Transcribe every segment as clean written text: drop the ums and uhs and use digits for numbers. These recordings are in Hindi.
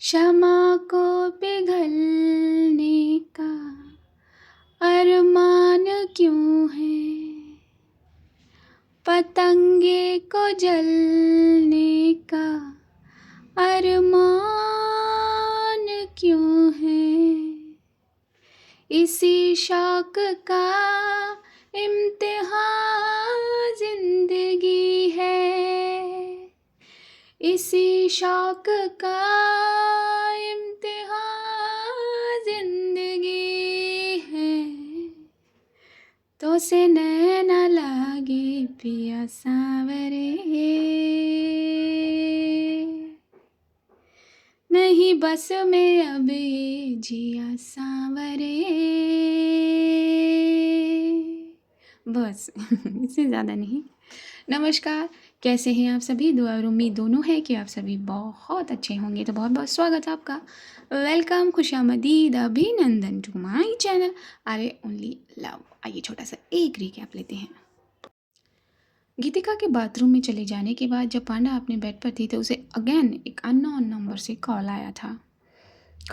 क्षमा को पिघलने का अरमान क्यों है, पतंगे को जलने का अरमान क्यों है। इसी शौक का इम्तिहान जिंदगी है, इसी शौक का इम्तिहान जिंदगी है। तो से नैना लागे पिया सांवरे, नहीं बस में अब ये जिया सांवरे। बस इससे ज़्यादा नहीं। नमस्कार, कैसे हैं आप सभी? दुआ और उम्मीद दोनों है कि आप सभी बहुत अच्छे होंगे। तो बहुत बहुत स्वागत है आपका, वेलकम, खुशामदीद, अभिनंदन टू माय चैनल अरे ओनली लव। आइए छोटा सा एक रिकैप लेते हैं। गीतिका के बाथरूम में चले जाने के बाद जब पांडा अपने बेड पर थी तो उसे अगेन एक अननोन नंबर से कॉल आया था।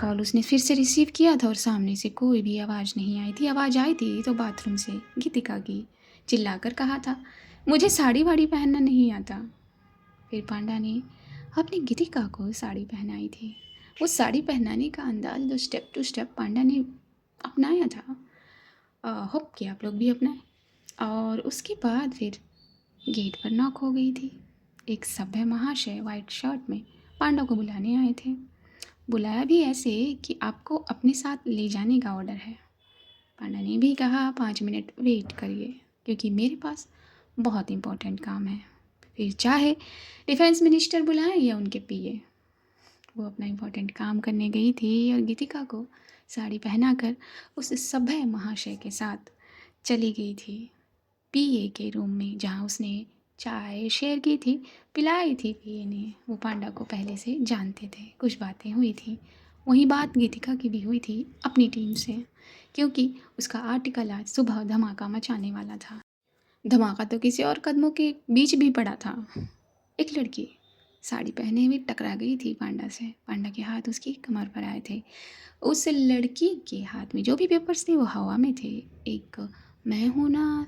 कॉल उसने फिर से रिसीव किया था और सामने से कोई भी आवाज़ नहीं आई थी। आवाज़ आई थी तो बाथरूम से गीतिका की, चिल्लाकर कहा था, मुझे साड़ी वाड़ी पहनना नहीं आता। फिर पांडा ने अपनी गीतिका को साड़ी पहनाई थी। वो साड़ी पहनाने का अंदाज जो स्टेप टू स्टेप पांडा ने अपनाया था, होप कि आप लोग भी अपनाएं। और उसके बाद फिर गेट पर नॉक हो गई थी। एक सभ्य महाशय वाइट शर्ट में पांडा को बुलाने आए थे। बुलाया भी ऐसे कि आपको अपने साथ ले जाने का ऑर्डर है। पांडा ने भी कहा 5 मिनट वेट करिए क्योंकि मेरे पास बहुत इम्पोर्टेंट काम है। फिर चाहे डिफेंस मिनिस्टर बुलाएं या उनके पीए, वो अपना इम्पोर्टेंट काम करने गई थी और गीतिका को साड़ी पहनाकर उस सभ्य महाशय के साथ चली गई थी पीए के रूम में, जहाँ उसने चाय शेयर की थी, पिलाई थी पीए ने। वो पांडा को पहले से जानते थे, कुछ बातें हुई थी। वही बात गीतिका की भी हुई थी अपनी टीम से, क्योंकि उसका आर्टिकल आज सुबह धमाका मचाने वाला था। धमाका तो किसी और कदमों के बीच भी पड़ा था। एक लड़की साड़ी पहने हुए टकरा गई थी पांडा से। पांडा के हाथ उसकी कमर पर आए थे। उस लड़की के हाथ में जो भी पेपर्स थे वो हवा में थे। एक मैं हूं ना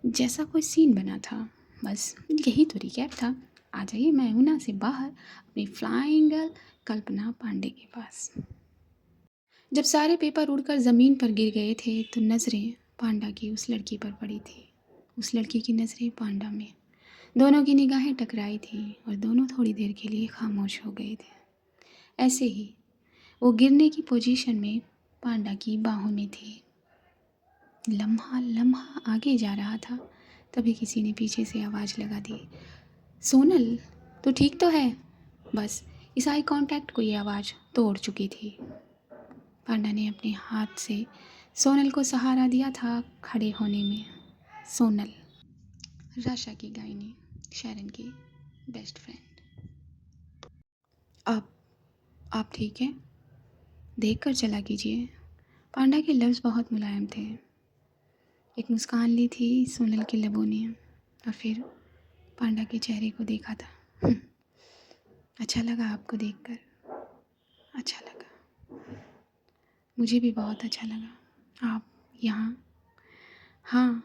जैसा कोई सीन बना था। बस यही तो रिकैप था। आ जाइए मैं हूं ना से बाहर अपनी फ्लाइंग गर्ल कल्पना पांडे के पास। जब सारे पेपर उड़कर ज़मीन पर गिर गए थे तो नज़रें पांडा की उस लड़की पर पड़ी थी। उस लड़की की नज़रें पांडा में। दोनों की निगाहें टकराई थी और दोनों थोड़ी देर के लिए खामोश हो गए थे। ऐसे ही वो गिरने की पोजीशन में पांडा की बाहों में थी। लम्हा लम्हा आगे जा रहा था, तभी किसी ने पीछे से आवाज़ लगा दी, सोनल तो ठीक तो है? बस इस आई कांटेक्ट को ये आवाज़ तोड़ चुकी थी। पांडा ने अपने हाथ से सोनल को सहारा दिया था खड़े होने में। सोनल, राशा की गायनी, शैरन की बेस्ट फ्रेंड। आप ठीक हैं? देख कर चला कीजिए। पांडा के लफ्ज़ बहुत मुलायम थे। एक मुस्कान ली थी सोनल के लबों ने और फिर पांडा के चेहरे को देखा था। अच्छा लगा आपको देखकर, अच्छा लगा। मुझे भी बहुत अच्छा लगा आप यहाँ। हाँ,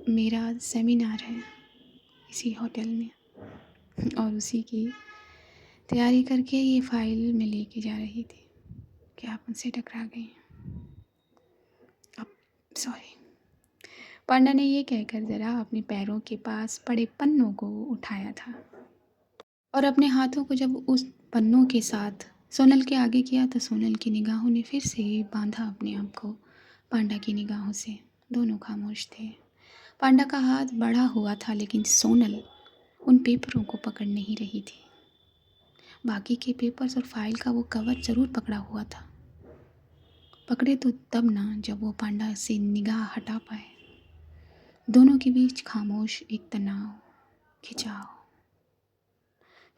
मेरा सेमिनार है इसी होटल में और उसी की तैयारी करके ये फाइल मैं लेके जा रही थी कि आप मुझसे टकरा गई। अब सॉरी। पांडा ने ये कहकर ज़रा अपने पैरों के पास पड़े पन्नों को उठाया था और अपने हाथों को जब उस पन्नों के साथ सोनल के आगे किया तो सोनल की निगाहों ने फिर से बांधा अपने आप को पांडा की निगाहों से। दोनों खामोश थे। पांडा का हाथ बढ़ा हुआ था लेकिन सोनल उन पेपरों को पकड़ नहीं रही थी। बाकी के पेपर्स और फाइल का वो कवर ज़रूर पकड़ा हुआ था। पकड़े तो तब ना जब वो पांडा से निगाह हटा पाए। दोनों के बीच खामोश एक तनाव, खिंचाव।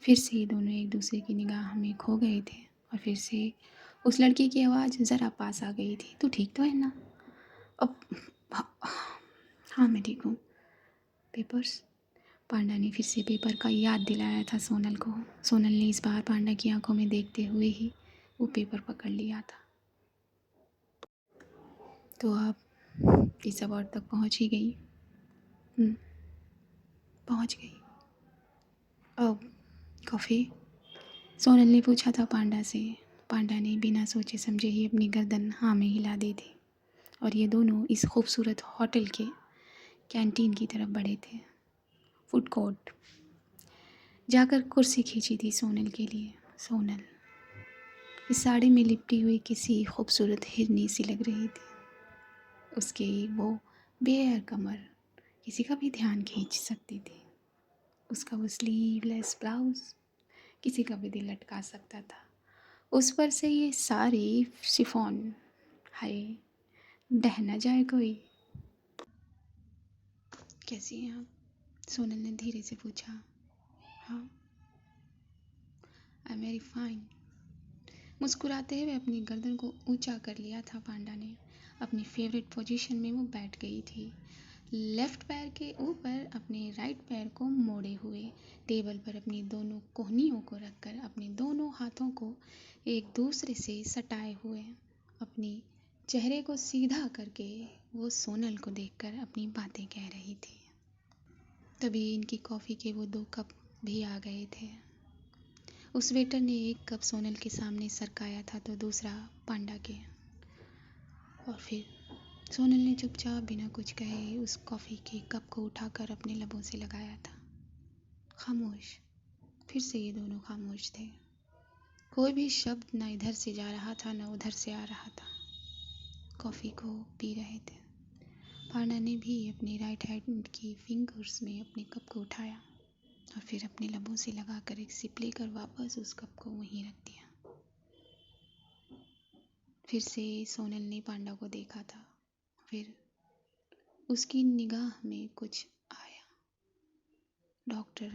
फिर से ये दोनों एक दूसरे की निगाह में खो गए थे और फिर से उस लड़की की आवाज़ ज़रा पास आ गई थी, तू ठीक तो है ना? अब हाँ मैं ठीक हूँ। पेपर्स पांडा ने फिर से पेपर का याद दिलाया था सोनल को। सोनल ने इस बार पांडा की आंखों में देखते हुए ही वो पेपर पकड़ लिया था। तो आप इस अवार्ड तक पहुंच ही गई। पहुंच गई। अब कॉफ़ी, सोनल ने पूछा था पांडा से। पांडा ने बिना सोचे समझे ही अपनी गर्दन हाँ में हिला दी थी और ये दोनों इस खूबसूरत होटल के कैंटीन की तरफ बढ़े थे। फूड कोर्ट जाकर कुर्सी खींची थी सोनल के लिए। सोनल इस साड़ी में लिपटी हुई किसी खूबसूरत हिरनी सी लग रही थी। उसकी वो बेहद कमर किसी का भी ध्यान खींच सकती थी। उसका वो स्लीवलेस ब्लाउज़ किसी का भी दिल लटका सकता था। उस पर से ये सारी शिफॉन, हाय ढह न जाए कोई। कैसी हैं आप? सोनल ने धीरे से पूछा। हाँ, आई एम वेरी फाइन। मुस्कुराते हुए अपनी गर्दन को ऊंचा कर लिया था पांडा ने। अपनी फेवरेट पोजीशन में वो बैठ गई थी, लेफ्ट पैर के ऊपर अपने राइट पैर को मोड़े हुए, टेबल पर अपनी दोनों कोहनियों को रखकर, अपने दोनों हाथों को एक दूसरे से सटाए हुए, अपनी चेहरे को सीधा करके वो सोनल को देखकर अपनी बातें कह रही थी। तभी इनकी कॉफ़ी के वो 2 कप भी आ गए थे। उस वेटर ने एक कप सोनल के सामने सरकाया था तो दूसरा पांडा के। और फिर सोनल ने चुपचाप बिना कुछ कहे उस कॉफ़ी के कप को उठाकर अपने लबों से लगाया था। खामोश। फिर से ये दोनों खामोश थे। कोई भी शब्द न इधर से जा रहा था न उधर से आ रहा था। कॉफ़ी को पी रहे थे। पांडा ने भी अपनी राइट हैंड की फिंगर्स में अपने कप को उठाया और फिर अपने लबों से लगाकर एक सिप लेकर वापस उस कप को वहीं रख दिया। फिर से सोनल ने पांडा को देखा था। फिर उसकी निगाह में कुछ आया। डॉक्टर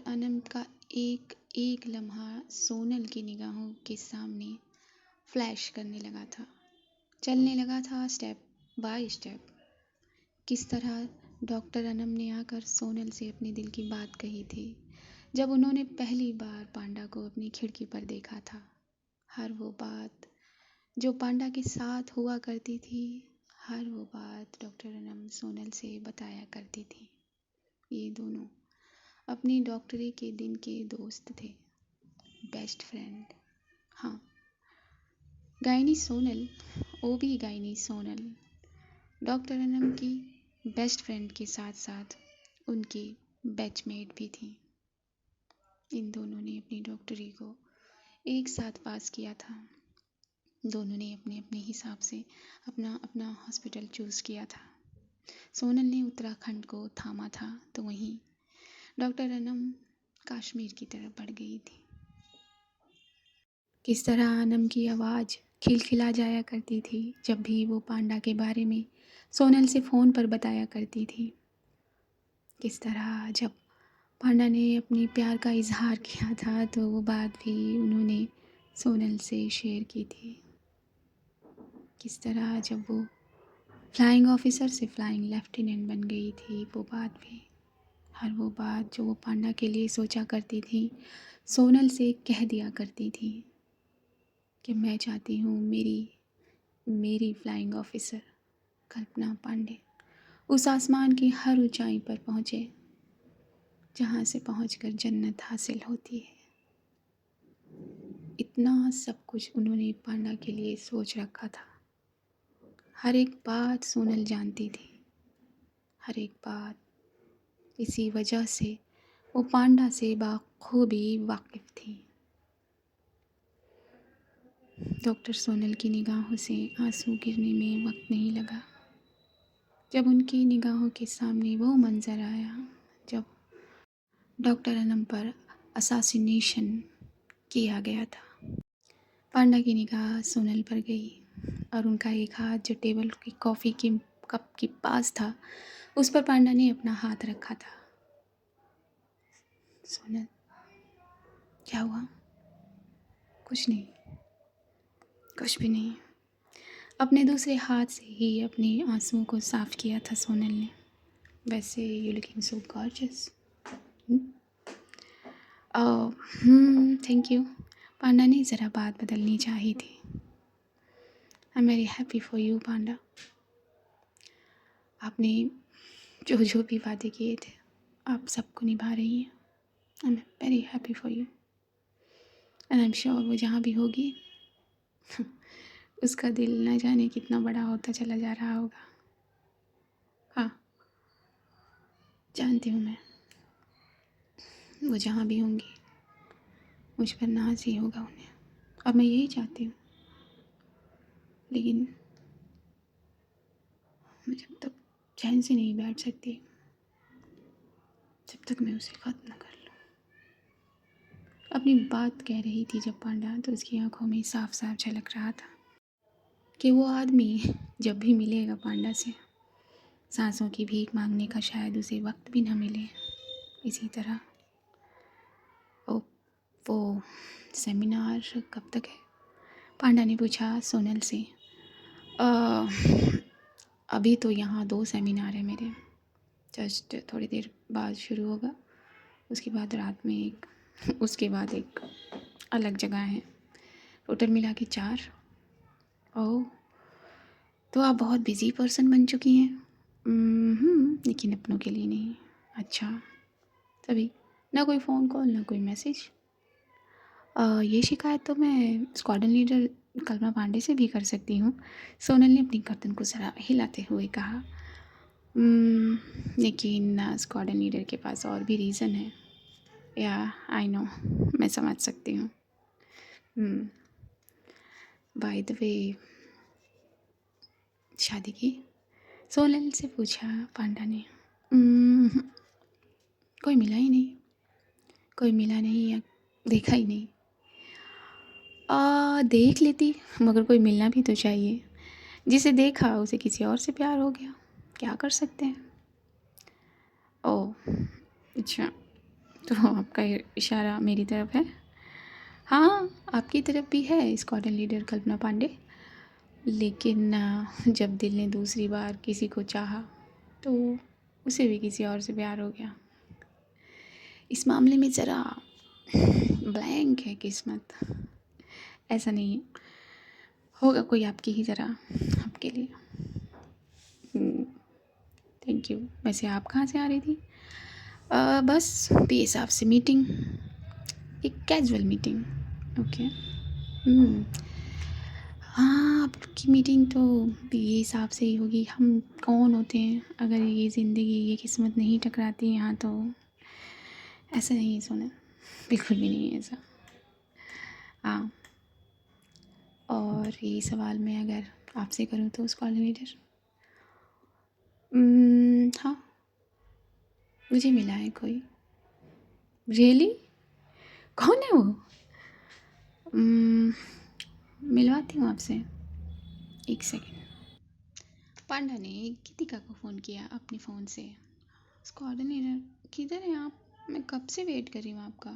अनम का एक एक लम्हा सोनल की निगाहों के सामने फ्लैश करने लगा था। चलने लगा था स्टेप बाय स्टेप। किस तरह डॉक्टर अनम ने आकर सोनल से अपने दिल की बात कही थी जब उन्होंने पहली बार पांडा को अपनी खिड़की पर देखा था। हर वो बात जो पांडा के साथ हुआ करती थी, हर वो बात डॉक्टर अनम सोनल से बताया करती थी। ये दोनों अपनी डॉक्टरी के दिन के दोस्त थे, बेस्ट फ्रेंड। हाँ, गायनी सोनल, ओबी गायनी सोनल डॉक्टर अनम की बेस्ट फ्रेंड के साथ साथ उनकी बैचमेट भी थी। इन दोनों ने अपनी डॉक्टरी को एक साथ पास किया था। दोनों ने अपने अपने हिसाब से अपना अपना हॉस्पिटल चूज़ किया था। सोनल ने उत्तराखंड को थामा था तो वहीं डॉक्टर अनम कश्मीर की तरफ बढ़ गई थी। किस तरह अनम की आवाज़ खिलखिला जाया करती थी जब भी वो पांडा के बारे में सोनल से फ़ोन पर बताया करती थी। किस तरह जब पांडा ने अपनी प्यार का इजहार किया था तो वो बात भी उन्होंने सोनल से शेयर की थी। किस तरह जब वो फ्लाइंग ऑफिसर से फ्लाइंग लेफ्टिनेंट बन गई थी, वो बात भी, हर वो बात जो वो पांडा के लिए सोचा करती थी सोनल से कह दिया करती थी कि मैं चाहती हूँ मेरी फ्लाइंग ऑफिसर कल्पना पांडे उस आसमान की हर ऊंचाई पर पहुँचे जहाँ से पहुँचकर जन्नत हासिल होती है। इतना सब कुछ उन्होंने पांडा के लिए सोच रखा था। हर एक बात सोनल जानती थी, हर एक बात। इसी वजह से वो पांडा से बाखूबी वाकिफ़ थी। डॉक्टर सोनल की निगाहों से आंसू गिरने में वक्त नहीं लगा जब उनकी निगाहों के सामने वो मंज़र आया जब डॉक्टर अनम पर असासिनेशन किया गया था। पांडा की निगाह सोनल पर गई और उनका एक हाथ जो टेबल की कॉफ़ी के कप के पास था उस पर पांडा ने अपना हाथ रखा था। सोनल, क्या हुआ? कुछ नहीं, कुछ भी नहीं। अपने दूसरे हाथ से ही अपने आंसुओं को साफ़ किया था सोनल ने। वैसे you looking so gorgeous. Thank you. Panda ने ज़रा बात बदलनी चाहिए थी। I am very happy for you Panda. आपने जो जो भी वादे किए थे आप सबको निभा रही हैं। आई am very happy for you and I am sure वो जहाँ भी होगी उसका दिल न जाने कितना बड़ा होता चला जा रहा होगा। हाँ, जानती हूँ मैं, वो जहाँ भी होंगी मुझ पर नाज ही होगा उन्हें, और मैं यही चाहती हूँ। लेकिन मैं जब तक चैन से नहीं बैठ सकती जब तक मैं उसे ख़त्म न कर लूँ। अपनी बात कह रही थी जब पांडा, तो उसकी आंखों में साफ साफ झलक रहा था कि वो आदमी जब भी मिलेगा पांडा से सांसों की भीख मांगने का शायद उसे वक्त भी न मिले। इसी तरह वो सेमिनार कब तक है? पांडा ने पूछा सोनल से। अभी तो यहाँ 2 सेमिनार है मेरे, जस्ट थोड़ी देर बाद शुरू होगा, उसके बाद रात में एक, उसके बाद एक अलग जगह है, टोटल मिला के 4। ओह, तो आप बहुत बिज़ी पर्सन बन चुकी हैं। लेकिन अपनों के लिए नहीं। अच्छा, तभी ना कोई फ़ोन कॉल ना कोई मैसेज। ये शिकायत तो मैं स्क्वाड्रन लीडर कल्पना पांडे से भी कर सकती हूँ। सोनल ने अपनी गर्दन को ज़रा हिलाते हुए कहा। लेकिन स्क्वाड्रन लीडर के पास और भी रीज़न है। या आई नो, मैं समझ सकती हूँ। बाय द वे, शादी की? सोनल से पूछा पांडा ने। कोई मिला ही नहीं, कोई मिला नहीं या देखा ही नहीं। देख लेती, मगर कोई मिलना भी तो चाहिए। जिसे देखा उसे किसी और से प्यार हो गया, क्या कर सकते हैं। ओह अच्छा, तो आपका इशारा मेरी तरफ है? हाँ, आपकी तरफ भी है स्क्वाड्रन लीडर कल्पना पांडे। लेकिन जब दिल ने दूसरी बार किसी को चाहा तो उसे भी किसी और से प्यार हो गया। इस मामले में ज़रा ब्लैंक है किस्मत। ऐसा नहीं है, होगा कोई आपकी ही तरह आपके लिए। Thank you. वैसे आप कहाँ से आ रही थी? बस पीए साहब से मीटिंग, एक कैजुअल मीटिंग। ओके। हाँ, आपकी मीटिंग तो पीए साहब से ही होगी। हम कौन होते हैं, अगर ये ज़िंदगी ये किस्मत नहीं टकराती यहाँ तो। ऐसा नहीं है सोना, बिल्कुल भी नहीं है ऐसा। हाँ, और यही सवाल मैं अगर आपसे करूँ तो स्क्वाड्रन लीडर, हाँ, मुझे मिला है कोई। रियली? कौन है वो? मिलवाती हूँ आपसे, एक सेकेंड। पांडा ने गीतिका को फ़ोन किया अपने फ़ोन से। स्क्वाड्रन लीडर किधर हैं आप? मैं कब से वेट कर रही हूँ आपका।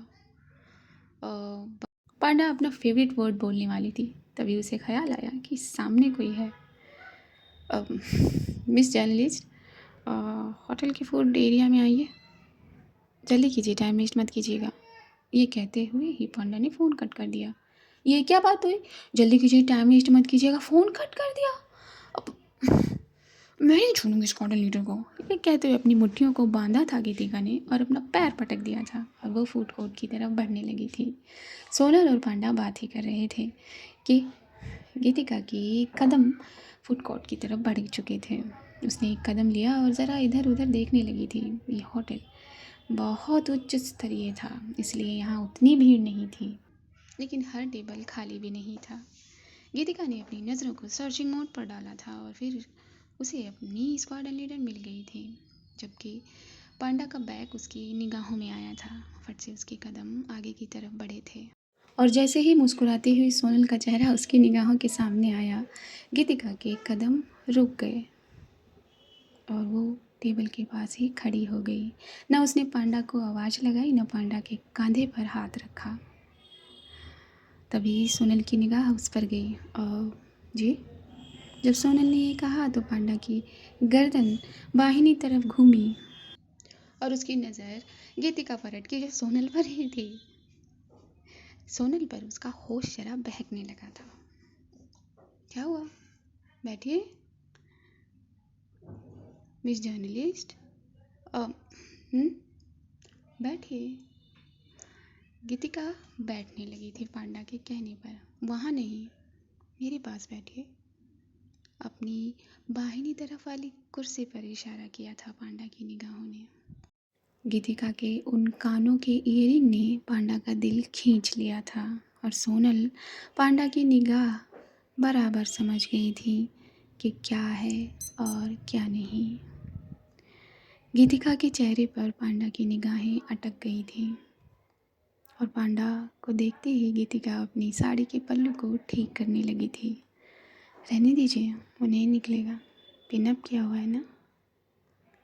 पांडा अपना फेवरेट वर्ड बोलने वाली थी, तभी उसे ख्याल आया कि सामने कोई है। मिस जर्नलिस्ट, होटल के फूड एरिया में आइए, जल्दी कीजिए, टाइम वेस्ट मत कीजिएगा। ये कहते हुए ही पांडा ने फ़ोन कट कर दिया। ये क्या बात हुई? जल्दी कीजिए, टाइम वेस्ट मत कीजिएगा, फ़ोन कट कर दिया। अब मैं नहीं छोड़ूंगी स्क्वाड्रन लीडर को, ये कहते हुए अपनी मुट्ठियों को बांधा था गीतिका ने और अपना पैर पटक दिया था और वो फूड कोर्ट की तरफ बढ़ने लगी थी। सोनल और पांडा बात ही कर रहे थे कि गीतिका की कदम फूड कोर्ट की तरफ बढ़ चुके थे। उसने एक कदम लिया और ज़रा इधर उधर देखने लगी थी। ये होटल बहुत उच्च स्तरीय था, इसलिए यहाँ उतनी भीड़ नहीं थी, लेकिन हर टेबल खाली भी नहीं था। गीतिका ने अपनी नज़रों को सर्चिंग मोड पर डाला था और फिर उसे अपनी स्क्वाड्रन लीडर मिल गई थी, जबकि पांडा का बैग उसकी निगाहों में आया था। फट से उसके कदम आगे की तरफ बढ़े थे और जैसे ही मुस्कुराती हुई सोनल का चेहरा उसकी निगाहों के सामने आया, गीतिका के कदम रुक गए और वो टेबल के पास ही खड़ी हो गई। न उसने पांडा को आवाज़ लगाई, न पांडा के कंधे पर हाथ रखा। तभी सोनल की निगाह उस पर गई। जी, जब सोनल ने ये कहा तो पांडा की गर्दन बाहिनी तरफ घूमी और उसकी नज़र गीतिका पर अटकी जो सोनल पर ही थी। सोनल पर उसका होश जरा बहकने लगा था। क्या हुआ? बैठिए मिस जर्नलिस्ट। बैठिए। गीतिका बैठने लगी थी पांडा के कहने पर। वहाँ नहीं, मेरे पास बैठिए। अपनी बाहिनी तरफ वाली कुर्सी पर इशारा किया था पांडा की निगाहों ने। गीतिका के उन कानों के ईयरिंग ने पांडा का दिल खींच लिया था और सोनल पांडा की निगाह बराबर समझ गई थी कि क्या है और क्या नहीं। गीतिका के चेहरे पर पांडा की निगाहें अटक गई थीं और पांडा को देखते ही गीतिका अपनी साड़ी के पल्लू को ठीक करने लगी थी। रहने दीजिए, वो नहीं निकलेगा। पिनअप किया हुआ है ना?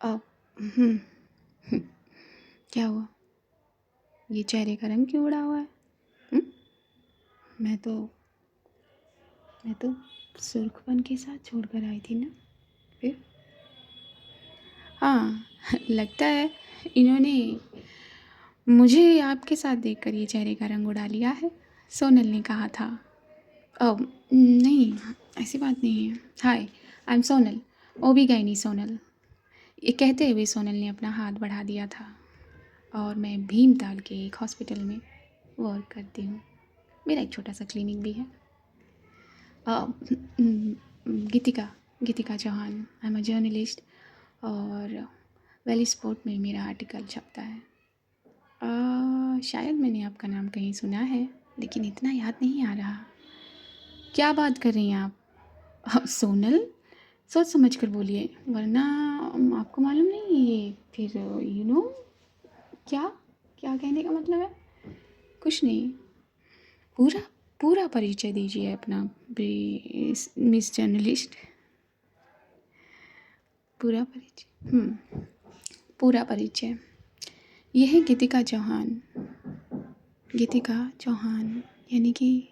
अब क्या हुआ? ये चेहरे का रंग क्यों उड़ा हुआ है? हुँ? मैं तो सुर्खपन के साथ छोड़कर आई थी ना। फिर हाँ, लगता है इन्होंने मुझे आपके साथ देखकर ये चेहरे का रंग उड़ा लिया है, सोनल ने कहा था। अब नहीं, ऐसी बात नहीं है। हाय, आई एम सोनल, ओबीगाइनी सोनल। ये कहते हुए सोनल ने अपना हाथ बढ़ा दिया था। और मैं भीमताल के एक हॉस्पिटल में वर्क करती हूँ। मेरा एक छोटा सा क्लिनिक भी है। Geetika Chauhan, I am a journalist और वैली स्पोर्ट में मेरा आर्टिकल छपता है। शायद मैंने आपका नाम कहीं सुना है, लेकिन इतना याद नहीं आ रहा। क्या बात कर रही हैं आप? सोनल, सोच समझ कर बोलिए, वरना आपको मालूम नहीं ये फिर क्या क्या कहने का मतलब है? कुछ नहीं। पूरा पूरा परिचय दीजिए अपना मिस जर्नलिस्ट। पूरा परिचय। पूरा परिचय। यह है गीतिका चौहान। गीतिका चौहान यानी कि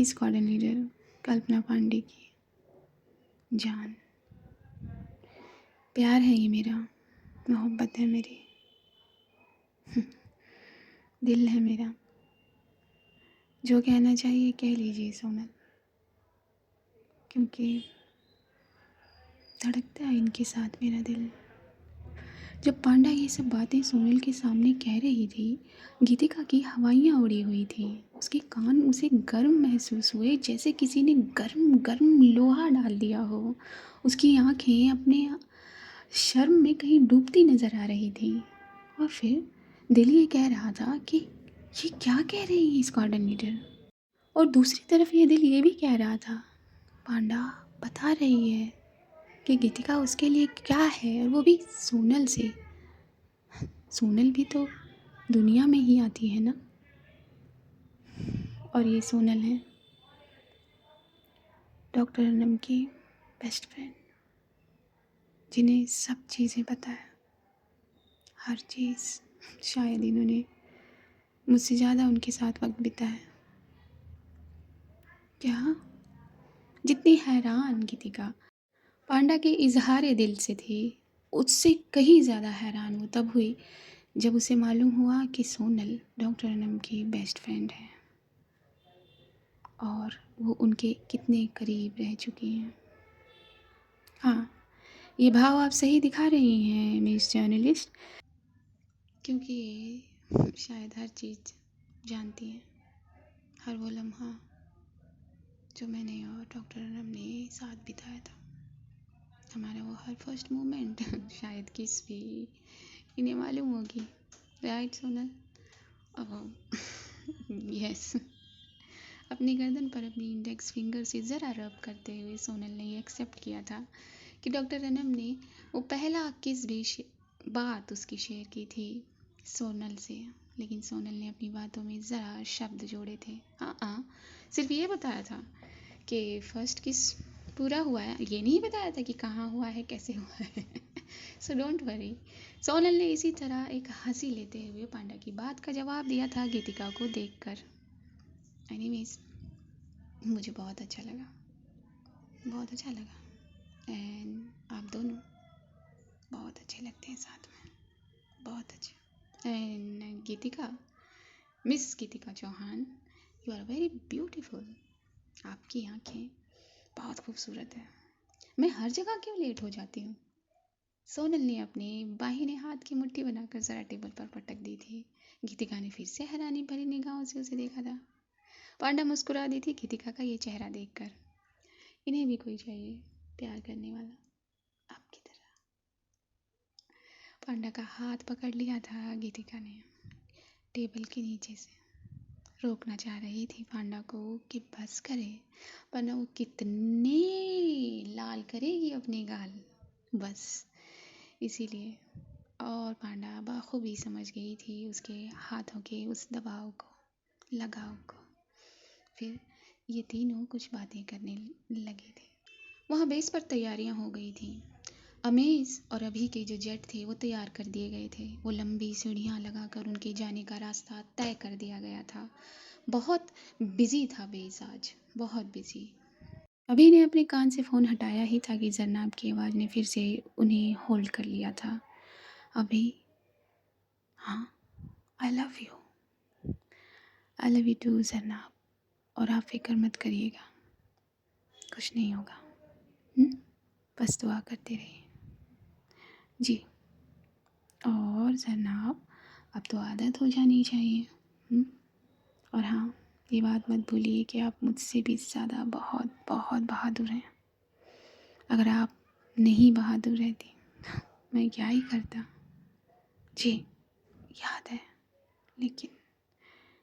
स्क्वाड्रन लीडर कल्पना पांडे की जान। प्यार है ये मेरा, मोहब्बत है मेरी, दिल है मेरा। जो कहना चाहिए कह लीजिए सोनल, क्योंकि धड़कता है इनके साथ मेरा दिल। जब पांडा ये सब बातें सोनल के सामने कह रही थी, गीतिका की हवाइयाँ उड़ी हुई थी। उसके कान उसे गर्म महसूस हुए, जैसे किसी ने गर्म गर्म लोहा डाल दिया हो। उसकी आंखें अपने शर्म में कहीं डूबती नज़र आ रही थी। और फिर दिल ये कह रहा था कि ये क्या कह रही है स्क्वाड्रन लीडर। और दूसरी तरफ ये दिल ये भी कह रहा था, पांडा बता रही है कि गीतिका उसके लिए क्या है, और वो भी सोनल से। सोनल भी तो दुनिया में ही आती है ना। और ये सोनल है डॉक्टर अनम की बेस्ट फ्रेंड, जिन्हें सब चीज़ें पता है, हर चीज़। शायद इन्होंने मुझसे ज़्यादा उनके साथ वक्त बिताया। क्या? जितनी हैरान गीतिका पांडा के इजहार दिल से थी, उससे कहीं ज़्यादा हैरान वो तब हुई जब उसे मालूम हुआ कि सोनल डॉक्टर अनम की बेस्ट फ्रेंड है और वो उनके कितने करीब रह चुकी हैं। हाँ, ये भाव आप सही दिखा रही हैं मिस जर्नलिस्ट, क्योंकि ये शायद हर चीज़ जानती हैं, हर वो लम्हा जो मैंने और डॉक्टर अनम ने साथ बिताया था, हमारा वो हर फर्स्ट मोमेंट शायद किस भी इन्हें मालूम होगी। राइट सोनल? यस। अपनी गर्दन पर अपनी इंडेक्स फिंगर से ज़रा रब करते हुए सोनल ने ये एक्सेप्ट किया था कि डॉक्टर अनम ने वो पहला किस भी बात उसकी शेयर की थी सोनल से, लेकिन सोनल ने अपनी बातों में ज़रा शब्द जोड़े थे। हाँ, सिर्फ ये बताया था कि फर्स्ट किस पूरा हुआ है, ये नहीं बताया था कि कहाँ हुआ है, कैसे हुआ है। So don't worry. सोनल ने इसी तरह एक हंसी लेते हुए पांडा की बात का जवाब दिया था गीतिका को देखकर। एनीवेज, मुझे बहुत अच्छा लगा। बहुत अच्छा लगा। एंड आप दोनों बहुत अच्छे लगते हैं साथ में, बहुत अच्छे। And Geetika, miss Geetika Chauhan, you are very beautiful. आपकी आंखें बहुत खूबसूरत है। मैं हर जगह क्यों लेट हो जाती हूँ? सोनल ने अपने बाहिने हाथ की मुट्ठी बनाकर जरा टेबल पर पटक दी थी। गीतिका ने फिर से हैरानी भरी निगाहों से उसे देखा था। पांडा मुस्कुरा दी थी गीतिका का ये चेहरा देखकर। इन्हें भी कोई चाहिए, प्यार करने वाला, आपकी तरह। पांडा का हाथ पकड़ लिया था गीतिका ने टेबल के नीचे से। रोकना चाह रही थी पांडा को कि बस करे, वरना वो कितने लाल करेगी अपने गाल, बस इसीलिए। और पांडा बखूबी समझ गई थी उसके हाथों के उस दबाव को, लगाव को। फिर ये तीनों कुछ बातें करने लगे थे। वहाँ बेस पर तैयारियां हो गई थी। अमेज और अभी के जो जेट थे वो तैयार कर दिए गए थे। वो लंबी सीढ़ियाँ लगाकर उनके जाने का रास्ता तय कर दिया गया था। बहुत बिजी था बेस आज, बहुत बिजी। अभी ने अपने कान से फ़ोन हटाया ही था कि जरनाब की आवाज़ ने फिर से उन्हें होल्ड कर लिया था। अभी, हाँ, I love you, I love you too जरनाब। और आप फिक्र मत करिएगा, कुछ नहीं होगा। बस दुआ करते रहिए जी। और जनाब, अब तो आदत हो जानी चाहिए। और हाँ, ये बात मत भूलिए कि आप मुझसे भी ज़्यादा बहुत बहुत बहादुर हैं। अगर आप नहीं बहादुर रहती मैं क्या ही करता। जी, याद है, लेकिन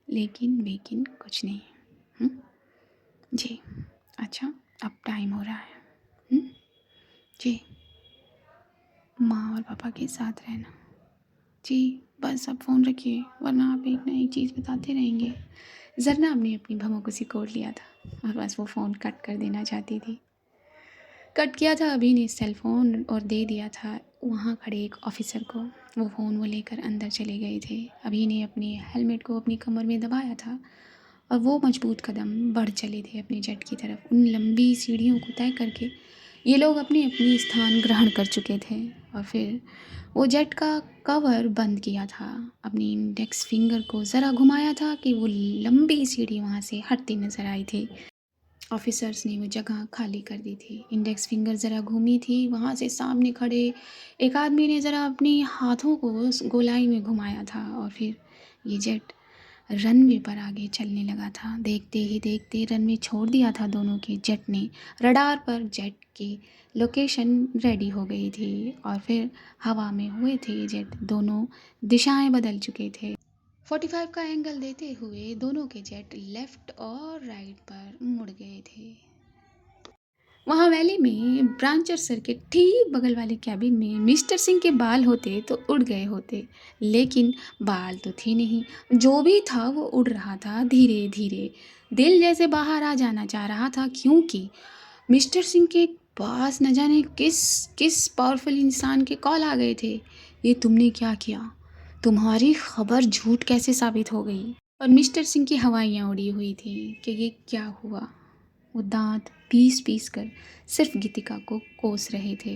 लेकिन कुछ नहीं। जी, अच्छा, अब टाइम हो रहा है। जी, माँ और पापा के साथ रहना। जी, बस अब फ़ोन रखिए, वरना आप एक ना एक चीज़ बताते रहेंगे। जरनाब ने अपनी भमों को सिकोड़ लिया था और बस वो फ़ोन कट कर देना चाहती थी। कट किया था अभी ने सेल फ़ोन और दे दिया था वहाँ खड़े एक ऑफिसर को। वो फ़ोन वो लेकर अंदर चले गए थे। अभी ने अपने हेलमेट को अपनी कमर में दबाया था और वो मजबूत कदम बढ़ चले थे अपने जेट की तरफ। उन लंबी सीढ़ियों को तय करके ये लोग अपने अपनी स्थान ग्रहण कर चुके थे। और फिर वो जेट का कवर बंद किया था। अपनी इंडेक्स फिंगर को ज़रा घुमाया था कि वो लंबी सीढ़ी वहाँ से हटती नज़र आई थी। ऑफिसर्स ने वो जगह खाली कर दी थी। इंडेक्स फिंगर ज़रा घूमी थी। वहाँ से सामने खड़े एक आदमी ने ज़रा अपने हाथों को उस गोलाई में घुमाया था और फिर ये जेट रनवे पर आगे चलने लगा था। देखते ही देखते रनवे छोड़ दिया था दोनों के जेट ने। रडार पर जेट की लोकेशन रेडी हो गई थी और फिर हवा में हुए थे ये जेट। दोनों दिशाएं बदल चुके थे। 45 का एंगल देते हुए दोनों के जेट लेफ्ट और राइट पर मुड़ गए थे। वहाँ वैली में ब्रांचर सर के ठीक बगल वाले कैबिन में मिस्टर सिंह के बाल होते तो उड़ गए होते, लेकिन बाल तो थे नहीं। जो भी था वो उड़ रहा था धीरे धीरे, दिल जैसे बाहर आ जाना चाह रहा था, क्योंकि मिस्टर सिंह के पास न जाने किस किस पावरफुल इंसान के कॉल आ गए थे। ये तुमने क्या किया, तुम्हारी खबर झूठ कैसे साबित हो गई। और मिस्टर सिंह की हवाइयाँ उड़ी हुई थी कि ये क्या हुआ। वो दांत पीस पीस कर सिर्फ गीतिका को कोस रहे थे।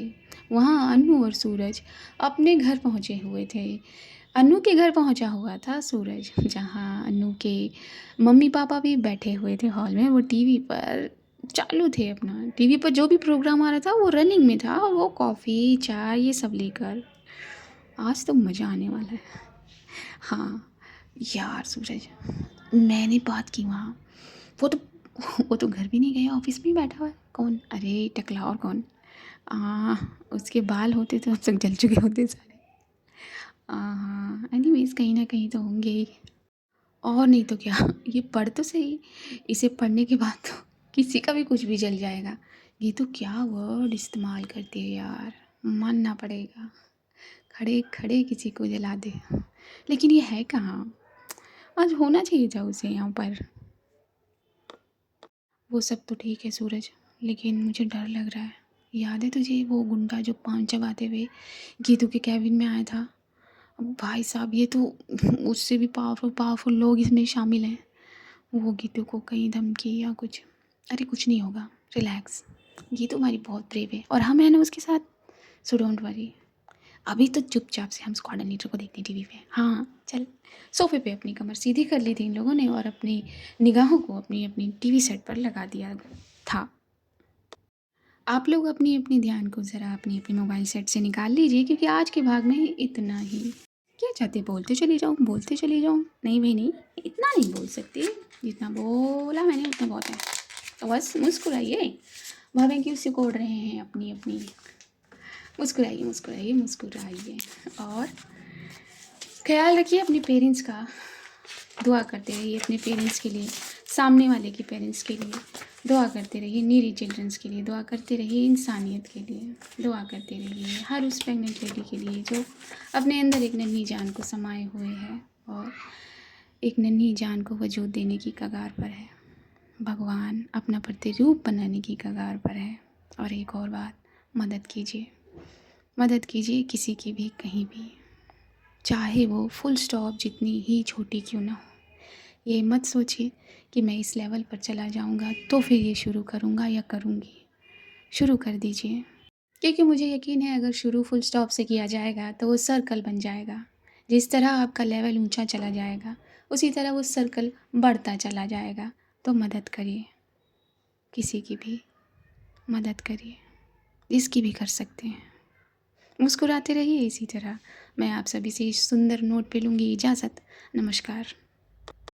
वहाँ अनु और सूरज अपने घर पहुँचे हुए थे। अनु के घर पहुँचा हुआ था सूरज, जहाँ अनु के मम्मी पापा भी बैठे हुए थे हॉल में। वो टीवी पर चालू थे, अपना टीवी पर जो भी प्रोग्राम आ रहा था वो रनिंग में था। और वो कॉफ़ी चाय ये सब लेकर, आज तो मज़ा आने वाला है। हाँ यार सूरज, मैंने बात की वहाँ, वो तो वो तो घर भी नहीं गया, ऑफिस में ही बैठा हुआ है। कौन? अरे टकला, और कौन? उसके बाल होते तो अब तक जल चुके होते सारे। हाँ, एनीवेज कहीं ना कहीं तो होंगे ही। और नहीं तो क्या, ये पढ़ तो सही, इसे पढ़ने के बाद तो किसी का भी कुछ भी जल जाएगा। ये तो क्या वर्ड इस्तेमाल करती है यार, मानना पड़ेगा। खड़े खड़े किसी को जला दे, लेकिन ये है कहाँ? आज होना चाहिए था उसे यहाँ पर। वो सब तो ठीक है सूरज, लेकिन मुझे डर लग रहा है। याद है तुझे वो गुंडा जो पान चबाते हुए गीतू के कैबिन में आया था? भाई साहब, ये तो उससे भी पावरफुल पावरफुल लोग इसमें शामिल हैं। वो गीतू को कहीं धमकी या कुछ। अरे कुछ नहीं होगा, रिलैक्स। ये तो हमारी बहुत ब्रेव है और हम है ना उसके साथ, सो डोंट वरी। अभी तो चुपचाप से हम स्क्वाड लीडर को देखते हैं टीवी पे। हाँ चल। सोफे पे अपनी कमर सीधी कर ली थी इन लोगों ने और अपनी निगाहों को अपनी अपनी टीवी सेट पर लगा दिया था। आप लोग अपनी अपनी ध्यान को ज़रा अपनी अपनी मोबाइल सेट से निकाल लीजिए, क्योंकि आज के भाग में इतना ही। क्या चाहते, बोलते चली जाऊँ बोलते चली जाऊँ? नहीं भाई नहीं, इतना नहीं बोल सकती। जितना बोला मैंने उतना बहुत है। तो बस मुस्कुराइए, भावें कि उसे कोड़ रहे हैं अपनी अपनी। मुस्कुराइए मुस्कुराइए मुस्कुराइए और ख्याल रखिए अपने पेरेंट्स का। दुआ करते रहिए अपने पेरेंट्स के लिए, सामने वाले के पेरेंट्स के लिए दुआ करते रहिए, नीडी चिल्ड्रंस के लिए दुआ करते रहिए, इंसानियत के लिए दुआ करते रहिए, हर उस प्रेग्नेंट लेडी के लिए जो अपने अंदर एक नन्ही जान को समाये हुए है और एक नन्ही जान को वजूद देने की कगार पर है। भगवान अपना प्रतिरूप बनाने की कगार पर है। और एक और बात, मदद कीजिए, मदद कीजिए किसी की भी कहीं भी, चाहे वो फुल स्टॉप जितनी ही छोटी क्यों ना हो। ये मत सोचिए कि मैं इस लेवल पर चला जाऊंगा तो फिर ये शुरू करूंगा या करूंगी। शुरू कर दीजिए, क्योंकि मुझे यकीन है अगर शुरू फुल स्टॉप से किया जाएगा तो वो सर्कल बन जाएगा। जिस तरह आपका लेवल ऊंचा चला जाएगा उसी तरह वो सर्कल बढ़ता चला जाएगा। तो मदद करिए, किसी की भी मदद करिए, जिसकी भी कर सकते हैं। मुस्कुराते रहिए इसी तरह। मैं आप सभी से इस सुंदर नोट पे लूँगी इजाज़त। नमस्कार।